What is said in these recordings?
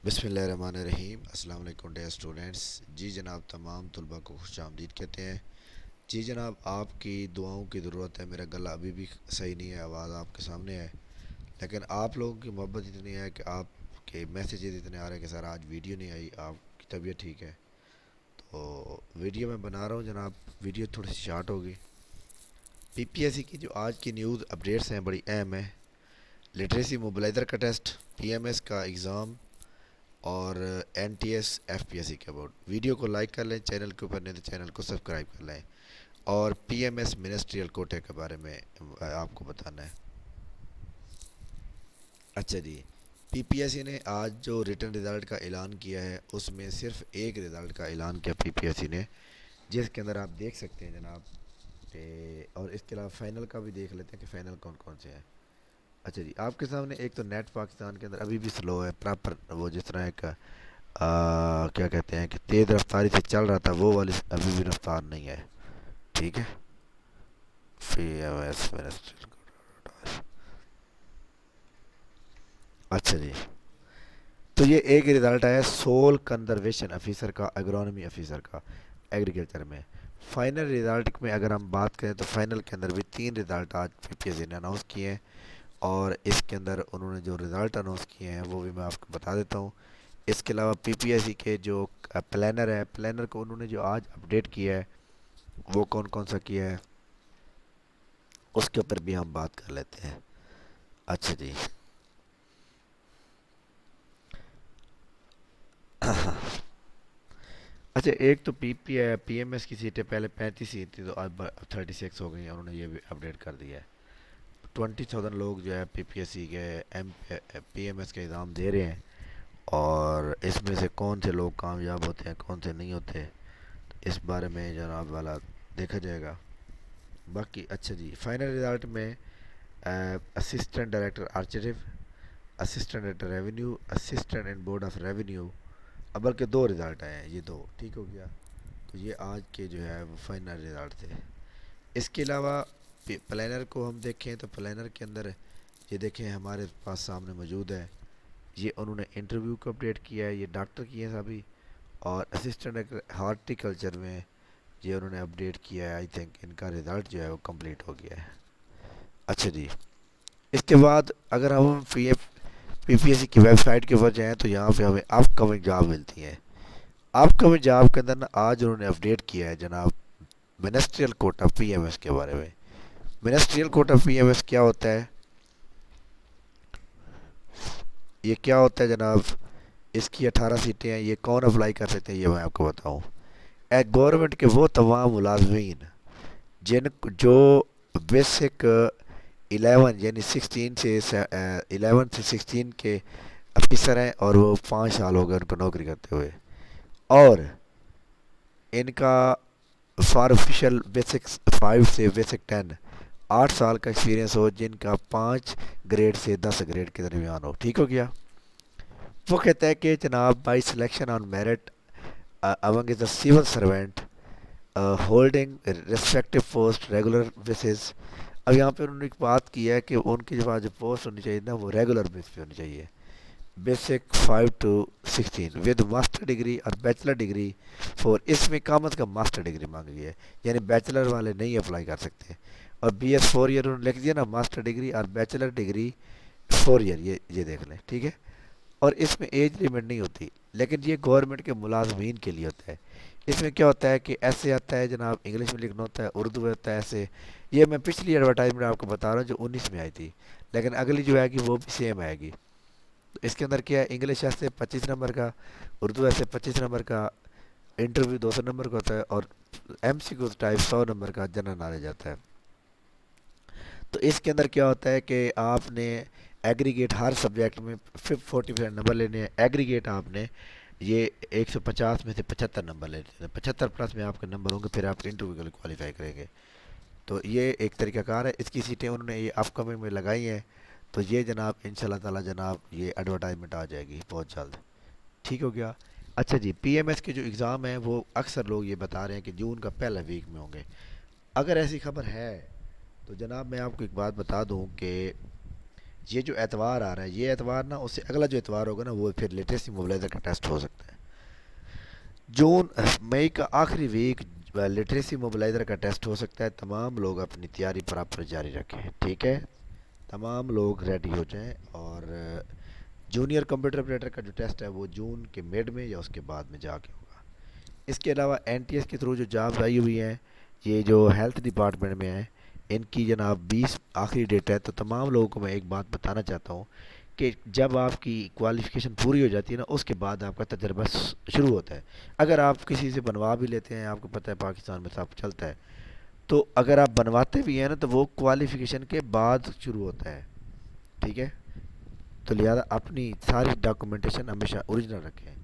بسم اللہ الرحمن الرحیم۔ السلام علیکم ڈیئر اسٹوڈنٹس۔ جی جناب، تمام طلباء کو خوش آمدید کہتے ہیں۔ جی جناب، آپ کی دعاؤں کی ضرورت ہے۔ میرا گلا ابھی بھی صحیح نہیں ہے، آواز آپ کے سامنے ہے، لیکن آپ لوگوں کی محبت اتنی ہے کہ آپ کے میسیجز اتنے آ رہے ہیں کہ سر آج ویڈیو نہیں آئی، آپ کی طبیعت ٹھیک ہے؟ تو ویڈیو میں بنا رہا ہوں جناب، ویڈیو تھوڑی سی شارٹ ہوگی۔ پی پی ایس سی کی جو آج کی نیوز اپڈیٹس ہیں بڑی اہم ہیں۔ لٹریسی موبلائزر کا ٹیسٹ، پی ایم ایس کا ایگزام، اور N T S F P S C کے بورڈ۔ ویڈیو کو لائک کر لیں، چینل کے اوپر نہیں تو چینل کو سبسکرائب کر لیں، اور پی ایم ایس منسٹریل کوٹے کے بارے میں آپ کو بتانا ہے۔ اچھا جی، پی پی ایس سی نے آج جو ریٹن رزلٹ کا اعلان کیا ہے اس میں صرف ایک رزلٹ کا اعلان کیا پی پی ایس سی نے، جس کے اندر آپ دیکھ سکتے ہیں جناب اور اس کے علاوہ فائنل کا بھی دیکھ لیتے ہیں کہ فائنل کون کون سے ہیں۔ اچھا جی، آپ کے سامنے ایک تو نیٹ پاکستان کے اندر ابھی بھی سلو ہے، پراپر وہ جس طرح ایک کیا کہتے ہیں کہ تیز رفتاری سے چل رہا تھا وہ والی ابھی بھی رفتار نہیں ہے، ٹھیک ہے۔ P M S ministerial. اچھا جی، تو یہ ایک رزلٹ آیا سول کنزرویشن افیسر کا، اگرونومی افیسر کا ایگریکلچر میں۔ فائنل رزلٹ میں اگر ہم بات کریں تو فائنل کے اندر بھی تین رزلٹ آج پی پی ایس سی نے اناؤنس کیے ہیں، اور اس کے اندر انہوں نے جو رزلٹ اناؤنس کیے ہیں وہ بھی میں آپ کو بتا دیتا ہوں۔ اس کے علاوہ پی پی ایس سی کے جو پلانر ہے، پلانر کو انہوں نے جو آج اپڈیٹ کیا ہے وہ کون کون سا کیا ہے اس کے اوپر بھی ہم بات کر لیتے ہیں۔ اچھا جی، اچھا ایک تو پی ایم ایس کی سیٹیں پہلے 35 سیٹ تھی تو اب 36 ہو گئی ہیں، انہوں نے یہ بھی اپڈیٹ کر دیا ہے۔ 20,000 لوگ جو ہے پی پی ایس سی کے پی ایم ایس کا ایگزام دے رہے ہیں، اور اس میں سے کون سے لوگ کامیاب ہوتے ہیں کون سے نہیں ہوتے، اس بارے میں جناب والا دیکھا جائے گا۔ باقی اچھا جی، فائنل رزلٹ میں assistant director archive, assistant director revenue, assistant in board of revenue, اب بلکہ دو رزلٹ آئے ہیں، یہ دو ٹھیک ہو گیا۔ تو یہ آج کے جو ہے وہ فائنل رزلٹ تھے۔ اس کے علاوہ پلانر کو ہم دیکھیں تو پلانر کے اندر یہ دیکھیں ہمارے پاس سامنے موجود ہے، یہ انہوں نے انٹرویو کو اپڈیٹ کیا ہے، یہ ڈاکٹر کی ہیں سبھی، اور اسسٹنٹ ہارٹیکلچر میں یہ انہوں نے اپڈیٹ کیا ہے۔ آئی تھنک ان کا رزلٹ جو ہے وہ کمپلیٹ ہو گیا ہے۔ اچھا جی، اس کے بعد اگر ہم پی پی ایس سی کی ویب سائٹ کے اوپر جائیں تو یہاں پہ ہمیں اپ کمنگ جاب ملتی ہیں۔ اپ کمنگ جاب کے اندر نا آج انہوں نے اپڈیٹ کیا ہے جناب ministerial quota P M S کے بارے میں۔ Ministerial quota P M S کیا ہوتا ہے؟ یہ کیا ہوتا ہے جناب؟ اس کی 18 سیٹیں ہیں، یہ کون اپلائی کر سکتے ہیں یہ میں آپ کو بتاؤں۔ گورنمنٹ کے وہ تمام ملازمین جو بیسک 11 یعنی 16 کے افیسر ہیں، اور وہ 5 سال ہو گئے ان کو نوکری کرتے ہوئے، اور ان کا فار آفیشیل بیسک 5 سے بیسک 10 8 سال کا ایکسپیرینس ہو، جن کا 5 گریڈ سے 10 گریڈ کے درمیان ہو، ٹھیک ہو گیا۔ وہ کہتا ہے کہ جناب by selection on merit among is a civil servant holding respective post regular basis۔ اب یہاں پہ انہوں نے ایک بات کی ہے کہ ان کی جو پوسٹ ہونی چاہیے نا وہ ریگولر بیس پہ ہونی چاہیے، basic 5 to 16 with master degree اور بیچلر ڈگری فور، اس میں کم از کم ماسٹر ڈگری مانگی گئی ہے، یعنی بیچلر والے نہیں اپلائی کر سکتے۔ اور بی ایس 4 ایئر انہوں نے لکھ دیا نا، ماسٹر ڈگری اور بیچلر ڈگری 4 ایئر، یہ دیکھ لیں ٹھیک ہے۔ اور اس میں ایج لمٹ نہیں ہوتی، لیکن یہ گورنمنٹ کے ملازمین کے لیے ہوتا ہے۔ اس میں کیا ہوتا ہے کہ ایسے آتا ہے جناب، انگلش میں لکھنا ہوتا ہے، اردو میں ہوتا ہے ایسے۔ یہ میں پچھلی ایڈورٹائزمنٹ آپ کو بتا رہا ہوں جو 19 میں آئی تھی، لیکن اگلی جو آئے گی وہ بھی سیم آئے گی۔ تو اس کے اندر کیا ہے، انگلش ایسے 25 نمبر کا، اردو ایسے 25 نمبر کا، انٹرویو 200 نمبر کا ہوتا ہے، اور ایم سی کیو ٹائپ 100 نمبر کا جنرل نالج آتا ہے۔ تو اس کے اندر کیا ہوتا ہے کہ آپ نے ایگریگیٹ ہر سبجیکٹ میں 40% نمبر لینے ہیں، ایگریگیٹ آپ نے یہ 150 میں سے 75 نمبر لینے ہیں، 75 پلس میں آپ کے نمبر ہوں گے، پھر آپ انٹرویو کے لیے کوالیفائی کریں گے۔ تو یہ ایک طریقہ کار ہے، اس کی سیٹیں انہوں نے یہ اپ کمنگ میں لگائی ہیں، تو یہ جناب ان شاء اللہ تعالیٰ جناب یہ ایڈورٹائزمنٹ آ جائے گی بہت جلد، ٹھیک ہو گیا۔ اچھا جی، پی ایم ایس کے جو ایگزام ہیں وہ اکثر لوگ یہ بتا رہے ہیں کہ جون کا پہلا ویک میں ہوں گے۔ اگر ایسی خبر ہے تو جناب میں آپ کو ایک بات بتا دوں کہ یہ جو اتوار آ رہا ہے، یہ اتوار نا، اس سے اگلا جو اتوار ہوگا نا، وہ پھر لٹریسی موبلائزر کا ٹیسٹ ہو سکتا ہے۔ جون مئی کا آخری ویک لٹریسی موبلائزر کا ٹیسٹ ہو سکتا ہے۔ تمام لوگ اپنی تیاری پراپر جاری رکھیں، ٹھیک ہے؟ تمام لوگ ریڈی ہو جائیں، اور جونیئر کمپیوٹر آپریٹر کا جو ٹیسٹ ہے وہ جون کے مڈ میں یا اس کے بعد میں جا کے ہوگا۔ اس کے علاوہ این ٹی ایس کے تھرو جو جابز آئی ہوئی ہیں، یہ جو ہیلتھ ڈپارٹمنٹ میں ہیں، ان کی جناب 20 آخری ڈیٹ ہے۔ تو تمام لوگوں کو میں ایک بات بتانا چاہتا ہوں کہ جب آپ کی کوالیفیکیشن پوری ہو جاتی ہے نا، اس کے بعد آپ کا تجربہ شروع ہوتا ہے۔ اگر آپ کسی سے بنوا بھی لیتے ہیں، آپ کو پتہ ہے پاکستان میں سب چلتا ہے، تو اگر آپ بنواتے بھی ہیں نا، تو وہ کوالیفیکیشن کے بعد شروع ہوتا ہے، ٹھیک ہے؟ تو لہٰذا اپنی ساری ڈاکومنٹیشن ہمیشہ اوریجنل رکھیں۔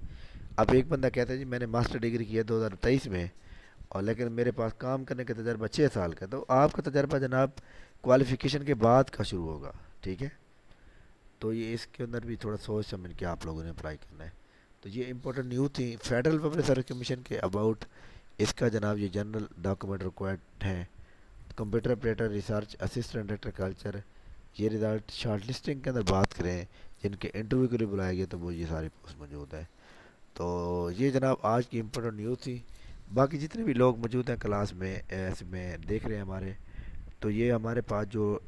اب ایک بندہ کہتا ہے جی میں نے ماسٹر ڈگری کی ہے 2023 میں، اور لیکن میرے پاس کام کرنے کا تجربہ 6 سال کا، تو آپ کا تجربہ جناب کوالیفیکیشن کے بعد کا شروع ہوگا، ٹھیک ہے؟ تو یہ اس کے اندر بھی تھوڑا سوچ سمجھ کے آپ لوگوں نے اپلائی کرنا ہے۔ تو یہ امپورٹنٹ نیوز تھی فیڈرل پبلک سروس کمیشن کے اباؤٹ اس کا جناب، یہ جنرل ڈاکومنٹ ریکوائرڈ ہیں۔ Computer operator research assistant agriculture, یہ رزلٹ شارٹ لسٹنگ کے اندر بات کریں، جن کے انٹرویو کے لیے بلائے گئے تو وہ یہ ساری پوسٹ موجود ہے۔ تو یہ جناب آج کی امپورٹنٹ نیوز تھی۔ باقی جتنے بھی لوگ موجود ہیں کلاس میں، ایسے میں دیکھ رہے ہیں ہمارے، تو یہ ہمارے پاس جو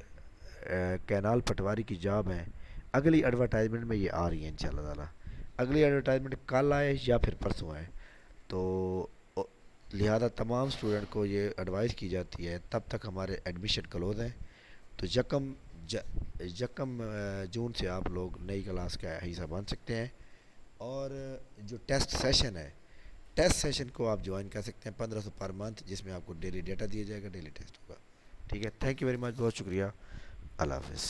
کینال پٹواری کی جاب ہے، اگلی ایڈورٹائزمنٹ میں یہ آ رہی ہے انشاءاللہ تعالی۔ اگلی ایڈورٹائزمنٹ کل آئے یا پھر پرسوں آئے، تو لہذا تمام اسٹوڈنٹ کو یہ ایڈوائز کی جاتی ہے تب تک ہمارے ایڈمیشن کلوز ہیں۔ تو یکم جون سے آپ لوگ نئی کلاس کا حصہ بن سکتے ہیں، اور جو ٹیسٹ سیشن ہے، ٹیسٹ سیشن کو آپ جوائن کر سکتے ہیں 1500 پر منتھ، جس میں آپ کو ڈیلی ڈیٹا دیا جائے گا، ڈیلی ٹیسٹ ہوگا، ٹھیک ہے؟ تھینک یو ویری مچ، بہت شکریہ، اللہ حافظ۔